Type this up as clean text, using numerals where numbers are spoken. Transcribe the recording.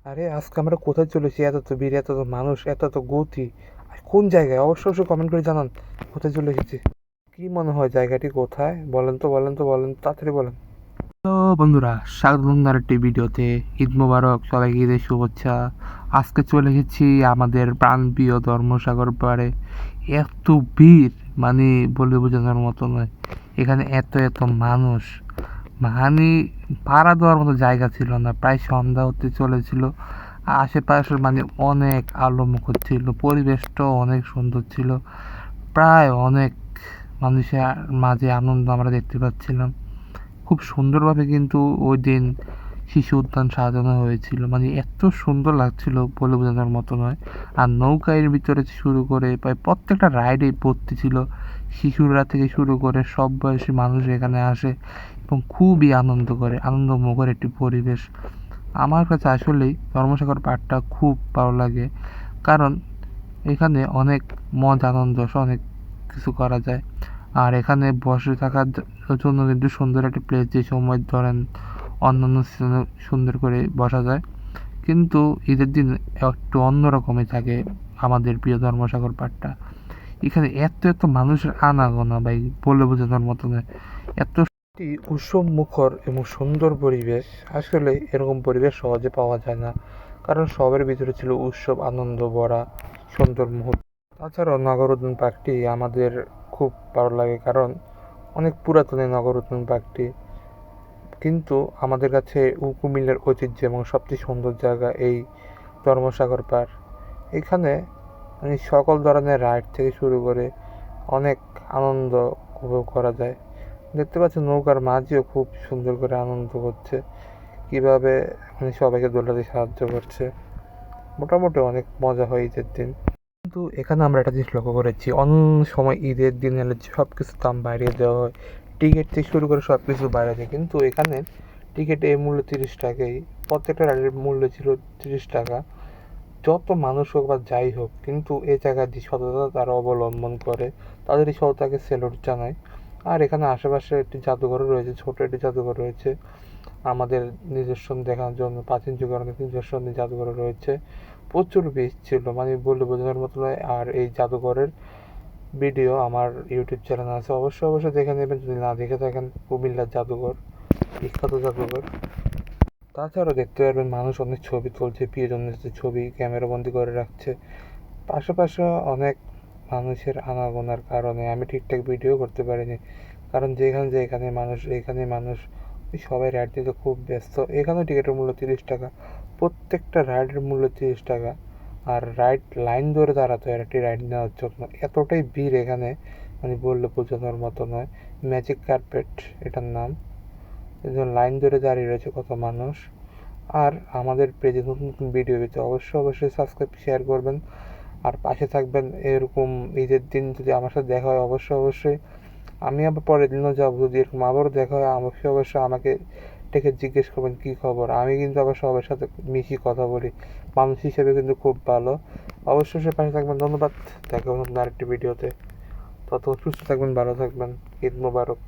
আরে আজকে আমরা কোথায় চলেছি? এত তো ভিড়, এত তো মানুষ, এত তো গতি। আর কোন জায়গায়? অবশ্যই অবশ্যই কমেন্ট করে জানান কোথায় চলে এসেছি। কি মনে হয় জায়গাটি কোথায়? বলেন তো, বলেন তো, বলেন তো, তাড়াতাড়ি বলেন। তো বন্ধুরা, স্বাগত একটি ভিডিওতে। ঈদ মোবারক, সবাইকে ঈদের শুভেচ্ছা। আজকে চলে এসেছি আমাদের প্রাণপ্রিয় ধর্মসাগর পাড়ে। এত ভিড়, মানে বলে বোঝানোর মতো নয়। এখানে এত এত মানুষ, মানে পাড়া দেওয়ার মতো জায়গা ছিল না। প্রায় সন্ধ্যা হতে চলেছিল। আশেপাশে মানে অনেক আলোমুখর ছিল, পরিবেশটাও অনেক সুন্দর ছিল। প্রায় অনেক মানুষের মাঝে আনন্দ আমরা দেখতে পাচ্ছিলাম। খুব সুন্দরভাবে কিন্তু ওই দিন শিশু উদ্যান সাজানো হয়েছিল, মানে এত সুন্দর লাগছিল বলে বোঝানোর মতো নয়। আর নৌকার ভিতরে শুরু করে প্রায় প্রত্যেকটা রাইডেই ভর্তি ছিল। শিশুরা থেকে শুরু করে সব বয়সী মানুষ এখানে আসে এবং খুবই আনন্দ করে, আনন্দমুখর একটি পরিবেশ। আমার কাছে আসলেই ধর্মসাগর পার্কটা খুব ভালো লাগে, কারণ এখানে অনেক মজা আনন্দ অনেক কিছু করা যায়। আর এখানে বসে থাকার জন্য কিন্তু সুন্দর একটা প্লেস, যে সময় ধরেন অন্যান্য সিজনে সুন্দর করে বসা যায়, কিন্তু ঈদের দিন একটু অন্যরকমই থাকে আমাদের প্রিয় ধর্মসাগর পাড়টা। এখানে এত এত মানুষের আনাগোনা ভাই, বলে বোঝানোর মতো নয়। এত একটি উৎসব মুখর এবং সুন্দর পরিবেশ। আসলে এরকম পরিবেশ সহজে পাওয়া যায় না, কারণ সবের ভিতরে ছিল উৎসব, আনন্দ ভরা সুন্দর মুহূর্ত। তাছাড়াও নগর উদ্যান পার্কটি আমাদের খুব ভালো লাগে, কারণ অনেক পুরাতন এই নগর উদ্যান পার্কটি। কিন্তু আমাদের কাছে কুমিল্লার ঐতিহ্য এবং সবচেয়ে সুন্দর জায়গা এই ধর্মসাগর পার্ক। এখানে মানে সকল ধরনের রাইড থেকে শুরু করে অনেক আনন্দ উপভোগ করা যায়। দেখতে পাচ্ছেন নৌকার মাঝিও খুব সুন্দর করে আনন্দ করছে, কিভাবে মানে সবাইকে দোলাতে সাহায্য করছে। মোটামুটি অনেক মজা হয় ঈদের দিন। কিন্তু এখানে আমরা একটা জিনিস লক্ষ্য করেছি, অন্য সময় ঈদের দিন এলে সব কিছুর দাম বাড়িয়ে দেওয়া হয়, টিকিট থেকে শুরু করে সব কিছু বাড়িয়ে দেয়। কিন্তু এখানে টিকিট এই মূল্য 30 টাকাই, প্রত্যেকটা রাইডের মূল্য ছিল 30 টাকা। যত মানুষ হোক বা যাই হোক, কিন্তু এই জায়গায় যে সততা তারা অবলম্বন করে, তাদের এই সততাকে স্যালুট জানায়। আর এখানে আশেপাশে একটি জাদুঘরও রয়েছে, ছোট একটি জাদুঘর রয়েছে আমাদের নিদর্শন দেখানোর জন্য। প্রাচীন যুগের অনেক নিদর্শন জাদুঘর রয়েছে। প্রচুর ভিড় ছিল, মানে বললে বোঝানোর মতো নয়। আর এই জাদুঘরের ভিডিও আমার ইউটিউব চ্যানেল আছে, অবশ্যই অবশ্যই দেখে নেবেন যদি না দেখে থাকেন। কুমিল্লার জাদুঘর, বিখ্যাত জাদুঘর। তাছাড়াও দেখতে পারবেন মানুষ অনেক ছবি তুলছে, প্রিয়জনের ছবি ক্যামেরাবন্দি করে রাখছে। পাশাপাশি অনেক মানুষের আনাগোনার কারণে আমি ঠিকঠাক ভিডিও করতে পারিনি, কারণ যেখানে মানুষ এখানে মানুষ, সবাই রাইড দিতে খুব ব্যস্ত। এখানেও টিকিটের মূল্য 30 টাকা, প্রত্যেকটা রাইডের মূল্য 30 টাকা। আর রাইড লাইন ধরে দাঁড়াতে হয় একটি রাইড নেওয়ার জন্য, এতটাই ভিড় এখানে, মানে বললে বোঝানোর মতো নয়। ম্যাজিক কার্পেট এটার নাম। লাইন ধরে দাঁড়িয়ে রয়েছে কত মানুষ। আর আমাদের পেজে নতুন নতুন ভিডিও পেতে অবশ্যই অবশ্যই সাবস্ক্রাইব শেয়ার করবেন, আর পাশে থাকবেন। এরকম ঈদের দিন যদি আমার সাথে দেখা হয় অবশ্যই অবশ্যই আমি আবার পরের দিনও যাবো। যদি এরকম আবারও দেখা হয় অবশ্যই অবশ্যই আমাকে ডেকে জিজ্ঞেস করবেন কী খবর। আমি কিন্তু আবার সবার সাথে মিশি, কথা বলি, মানুষ হিসেবে কিন্তু খুব ভালো। অবশ্যই অবশ্যই পাশে থাকবেন। ধন্যবাদ। দেখা হবে নতুন আরেকটি ভিডিওতে। ততক্ষণ সুস্থ থাকবেন, ভালো থাকবেন। ঈদ মোবারক।